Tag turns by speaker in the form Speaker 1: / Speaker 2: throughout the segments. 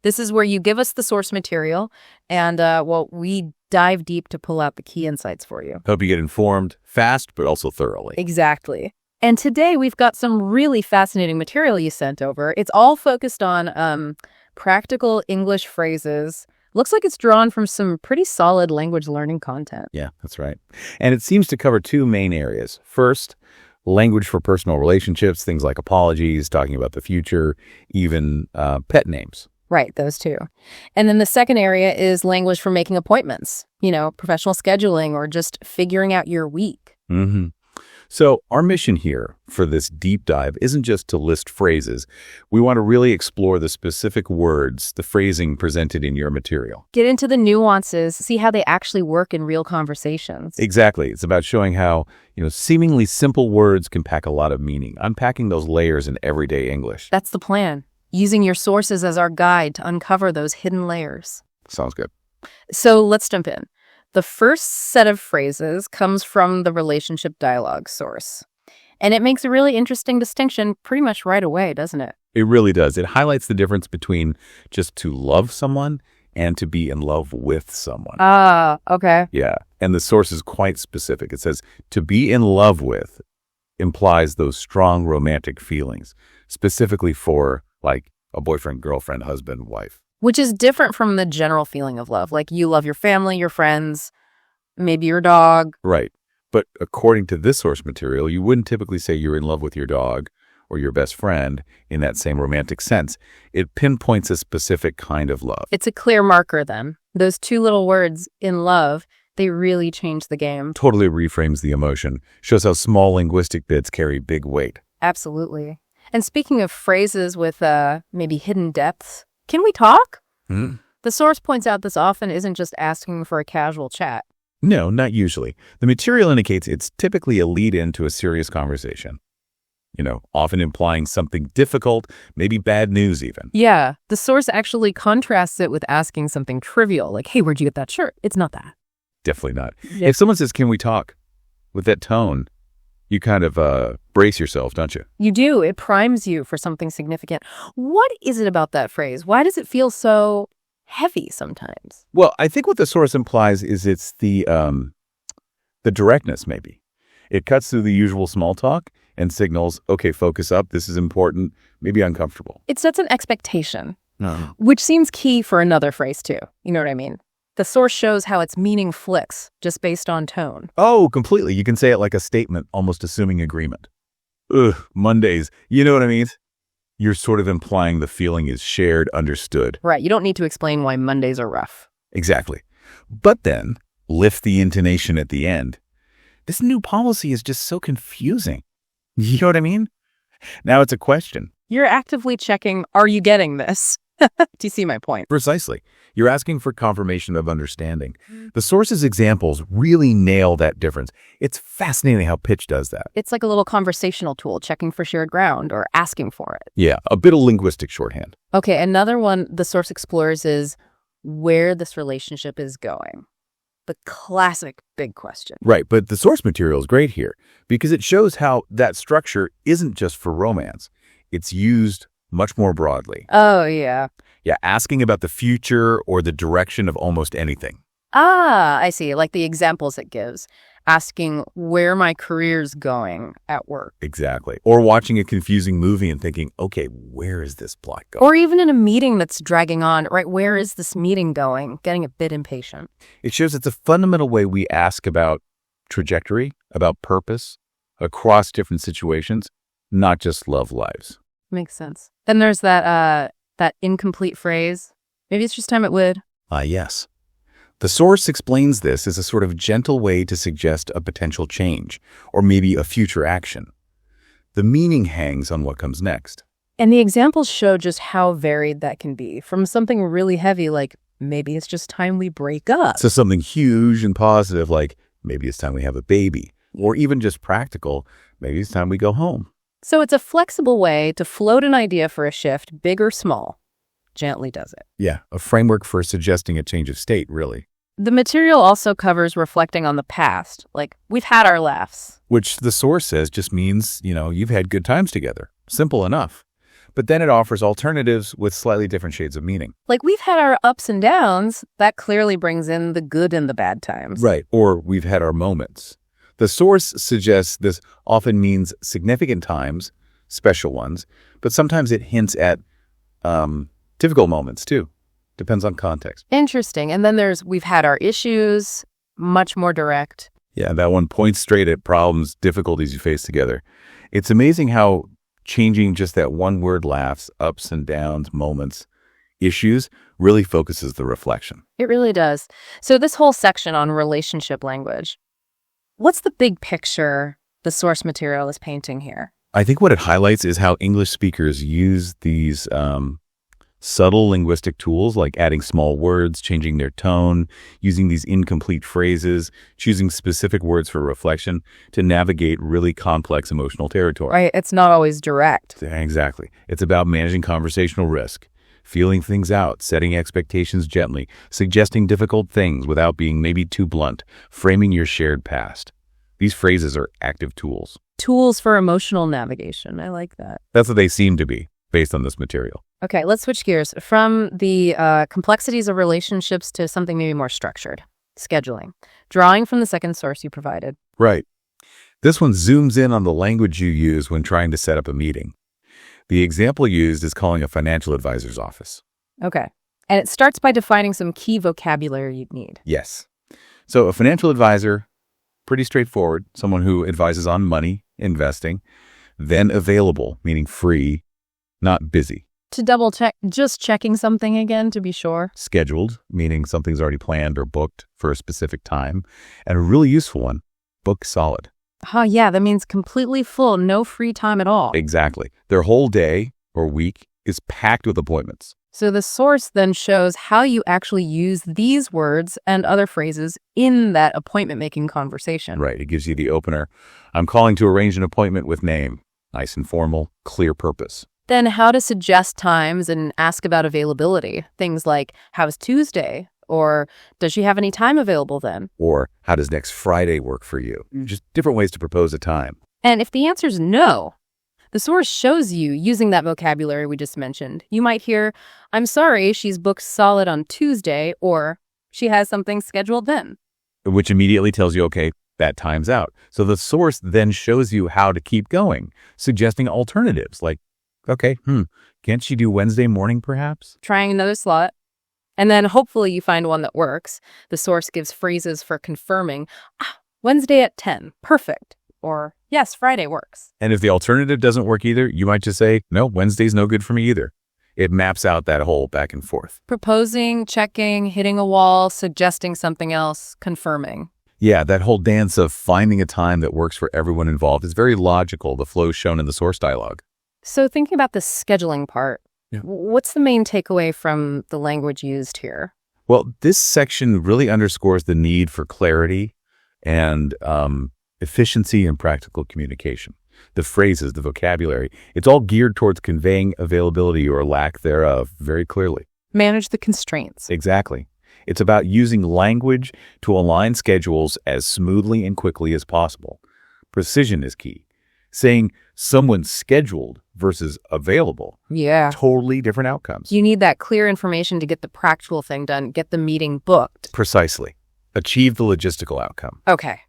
Speaker 1: This is where you give us the source material and, we dive deep to pull out the key insights for you.
Speaker 2: Hope you get informed fast, but also thoroughly.
Speaker 1: Exactly. And today we've got some really fascinating material you sent over. It's all focused on practical English phrases. Looks like it's drawn from some pretty solid language learning content.
Speaker 2: Yeah, that's right. And it seems to cover two main areas. First, language for personal relationships, things like apologies, talking about the future, even pet names.
Speaker 1: Right, those two. And then the second area is language for making appointments, professional scheduling or just figuring out your week.
Speaker 2: Mm-hmm. So our mission here for this deep dive isn't just to list phrases. We want to really explore the specific words, the phrasing presented in your material.
Speaker 1: Get into the nuances, see how they actually work in real conversations.
Speaker 2: Exactly. It's about showing how, seemingly simple words can pack a lot of meaning, unpacking those layers in everyday English.
Speaker 1: That's the plan. Using your sources as our guide to uncover those hidden layers.
Speaker 2: Sounds good.
Speaker 1: So let's jump in. The first set of phrases comes from the relationship dialogue source. And it makes a really interesting distinction pretty much right away, doesn't it?
Speaker 2: It really does. It highlights the difference between just to love someone and to be in love with someone.
Speaker 1: Ah, okay.
Speaker 2: Yeah. And the source is quite specific. It says to be in love with implies those strong romantic feelings, specifically for like a boyfriend, girlfriend, husband, wife.
Speaker 1: Which is different from the general feeling of love. Like you love your family, your friends, maybe your dog.
Speaker 2: Right. But according to this source material, you wouldn't typically say you're in love with your dog or your best friend in that same romantic sense. It pinpoints a specific kind of love.
Speaker 1: It's a clear marker then. Those two little words, in love, they really change the game.
Speaker 2: Totally reframes the emotion. Shows how small linguistic bits carry big weight.
Speaker 1: Absolutely. And speaking of phrases with maybe hidden depths, can we talk?
Speaker 2: Mm.
Speaker 1: The source points out this often isn't just asking for a casual chat.
Speaker 2: No, not usually. The material indicates it's typically a lead-in to a serious conversation. Often implying something difficult, maybe bad news even.
Speaker 1: Yeah, the source actually contrasts it with asking something trivial, like, hey, where'd you get that shirt? It's not that.
Speaker 2: Definitely not.
Speaker 1: Yeah.
Speaker 2: If someone says, can we talk? With that tone, you kind of brace yourself, don't you?
Speaker 1: You do. It primes you for something significant. What is it about that phrase? Why does it feel so heavy sometimes?
Speaker 2: Well, I think what the source implies is it's the directness, maybe. It cuts through the usual small talk and signals, okay, focus up, this is important, maybe uncomfortable.
Speaker 1: It sets an expectation, which seems key for another phrase too. You know what I mean? The source shows how its meaning flicks just based on tone.
Speaker 2: Oh, completely. You can say it like a statement, almost assuming agreement. Ugh, Mondays. You know what I mean? You're sort of implying the feeling is shared, understood.
Speaker 1: Right. You don't need to explain why Mondays are rough.
Speaker 2: Exactly. But then, lift the intonation at the end. This new policy is just so confusing. You know what I mean? Now it's a question.
Speaker 1: You're actively checking, are you getting this? Do you see my point?
Speaker 2: Precisely. You're asking for confirmation of understanding. The source's examples really nail that difference. It's fascinating how pitch does that.
Speaker 1: It's like a little conversational tool, checking for shared ground or asking for it.
Speaker 2: Yeah, a bit of linguistic shorthand.
Speaker 1: Okay, another one the source explores is where this relationship is going. The classic big question.
Speaker 2: Right, but the source material is great here because it shows how that structure isn't just for romance. It's used much more broadly.
Speaker 1: Oh, yeah.
Speaker 2: Yeah, asking about the future or the direction of almost anything.
Speaker 1: Ah, I see. Like the examples it gives. Asking where my career's going at work.
Speaker 2: Exactly. Or watching a confusing movie and thinking, okay, where is this plot going?
Speaker 1: Or even in a meeting that's dragging on, right? Where is this meeting going? Getting a bit impatient.
Speaker 2: It shows it's a fundamental way we ask about trajectory, about purpose, across different situations, not just love lives.
Speaker 1: Makes sense. Then there's that incomplete phrase. Maybe it's just time it would.
Speaker 2: Yes. The source explains this as a sort of gentle way to suggest a potential change, or maybe a future action. The meaning hangs on what comes next.
Speaker 1: And the examples show just how varied that can be, from something really heavy like, maybe it's just time we break up.
Speaker 2: So something huge and positive like, maybe it's time we have a baby, or even just practical, maybe it's time we go home.
Speaker 1: So it's a flexible way to float an idea for a shift, big or small. Gently does it.
Speaker 2: Yeah, a framework for suggesting a change of state, really.
Speaker 1: The material also covers reflecting on the past, like we've had our laughs.
Speaker 2: Which the source says just means, you've had good times together. Simple enough. but then it offers alternatives with slightly different shades of meaning.
Speaker 1: Like we've had our ups and downs, that clearly brings in the good and the bad times.
Speaker 2: Right. Or we've had our moments. The source suggests this often means significant times, special ones, but sometimes it hints at difficult moments too. Depends on context.
Speaker 1: Interesting. And then we've had our issues, much more direct.
Speaker 2: Yeah, that one points straight at problems, difficulties you face together. It's amazing how changing just that one word laughs, ups and downs, moments, issues, really focuses the reflection.
Speaker 1: It really does. So this whole section on relationship language, what's the big picture the source material is painting here?
Speaker 2: I think what it highlights is how English speakers use these subtle linguistic tools like adding small words, changing their tone, using these incomplete phrases, choosing specific words for reflection to navigate really complex emotional territory.
Speaker 1: Right. It's not always direct.
Speaker 2: Exactly. It's about managing conversational risk, feeling things out, setting expectations gently, suggesting difficult things without being maybe too blunt, framing your shared past. These phrases are active tools.
Speaker 1: Tools for emotional navigation. I like that.
Speaker 2: That's what they seem to be based on this material.
Speaker 1: Okay, let's switch gears from the complexities of relationships to something maybe more structured. Scheduling. Drawing from the second source you provided.
Speaker 2: Right. This one zooms in on the language you use when trying to set up a meeting. The example used is calling a financial advisor's office.
Speaker 1: Okay. And it starts by defining some key vocabulary you'd need.
Speaker 2: Yes. So a financial advisor, pretty straightforward, someone who advises on money, investing, then available, meaning free, not busy.
Speaker 1: To double check, just checking something again to be sure.
Speaker 2: Scheduled, meaning something's already planned or booked for a specific time. And a really useful one, book solid.
Speaker 1: Oh, yeah, that means completely full, no free time at all.
Speaker 2: Exactly. Their whole day or week is packed with appointments.
Speaker 1: So the source then shows how you actually use these words and other phrases in that appointment-making conversation.
Speaker 2: Right. It gives you the opener. I'm calling to arrange an appointment with name. Nice and formal, clear purpose.
Speaker 1: Then how to suggest times and ask about availability. Things like, how's Tuesday? Or does she have any time available then?
Speaker 2: Or how does next Friday work for you? Just different ways to propose a time.
Speaker 1: And if the answer is no, the source shows you using that vocabulary we just mentioned. You might hear, I'm sorry, she's booked solid on Tuesday, or she has something scheduled then.
Speaker 2: Which immediately tells you, okay, that time's out. So the source then shows you how to keep going, suggesting alternatives like, okay, can't she do Wednesday morning perhaps?
Speaker 1: Trying another slot. And then hopefully you find one that works. The source gives phrases for confirming, Wednesday at 10, perfect. Or, yes, Friday works.
Speaker 2: And if the alternative doesn't work either, you might just say, no, Wednesday's no good for me either. It maps out that whole back and forth.
Speaker 1: Proposing, checking, hitting a wall, suggesting something else, confirming.
Speaker 2: Yeah, that whole dance of finding a time that works for everyone involved is very logical, the flow shown in the source dialogue.
Speaker 1: So thinking about the scheduling part,
Speaker 2: Yeah.
Speaker 1: What's the main takeaway from the language used here?
Speaker 2: Well, this section really underscores the need for clarity and efficiency and practical communication. The phrases, the vocabulary, it's all geared towards conveying availability or lack thereof very clearly.
Speaker 1: Manage the constraints.
Speaker 2: Exactly. It's about using language to align schedules as smoothly and quickly as possible. Precision is key. Saying someone's scheduled versus available.
Speaker 1: Yeah.
Speaker 2: Totally different outcomes.
Speaker 1: You need that clear information to get the practical thing done, get the meeting booked.
Speaker 2: Precisely. Achieve the logistical outcome.
Speaker 1: Okay.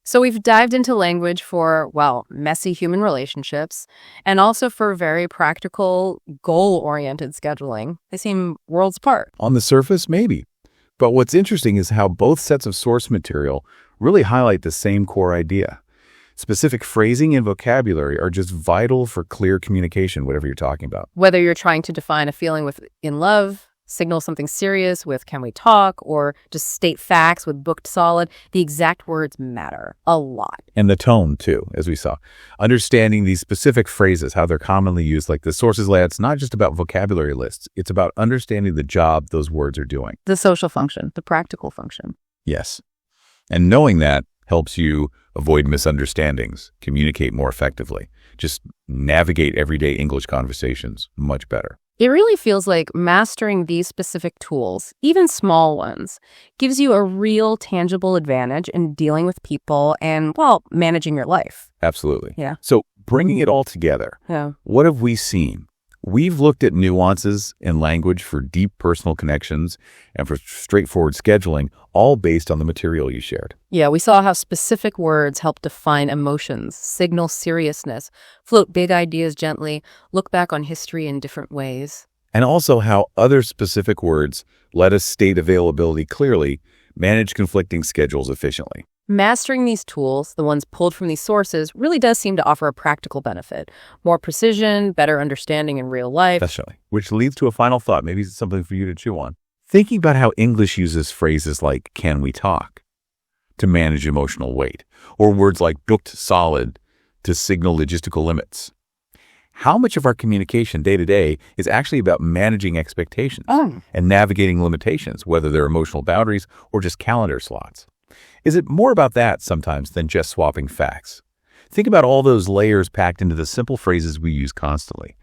Speaker 1: So we've dived into language for, well, messy human relationships and also for very practical, goal-oriented scheduling. They seem worlds apart.
Speaker 2: On the surface, maybe. But what's interesting is how both sets of source material really highlight the same core idea. Specific phrasing and vocabulary are just vital for clear communication, whatever you're talking about.
Speaker 1: Whether you're trying to define a feeling with in love, signal something serious with can we talk, or just state facts with booked solid, the exact words matter a lot.
Speaker 2: And the tone, too, as we saw. Understanding these specific phrases, how they're commonly used, like the sources lay out, it's not just about vocabulary lists. It's about understanding the job those words are doing.
Speaker 1: The social function, the practical function.
Speaker 2: Yes. And knowing that helps you avoid misunderstandings, communicate more effectively, just navigate everyday English conversations much better.
Speaker 1: It really feels like mastering these specific tools, even small ones, gives you a real tangible advantage in dealing with people and, well, managing your life.
Speaker 2: Absolutely.
Speaker 1: Yeah.
Speaker 2: So bringing it all together,
Speaker 1: Yeah.
Speaker 2: what have we seen? We've looked at nuances in language for deep personal connections and for straightforward scheduling, all based on the material you shared.
Speaker 1: Yeah, we saw how specific words help define emotions, signal seriousness, float big ideas gently, look back on history in different ways.
Speaker 2: And also how other specific words let us state availability clearly, manage conflicting schedules efficiently.
Speaker 1: Mastering these tools, the ones pulled from these sources, really does seem to offer a practical benefit. More precision, better understanding in real life.
Speaker 2: Definitely. Which leads to a final thought. Maybe it's something for you to chew on. Thinking about how English uses phrases like, can we talk, to manage emotional weight, or words like booked solid to signal logistical limits. How much of our communication day to day is actually about managing expectations and navigating limitations, whether they're emotional boundaries or just calendar slots? Is it more about that sometimes than just swapping facts? Think about all those layers packed into the simple phrases we use constantly.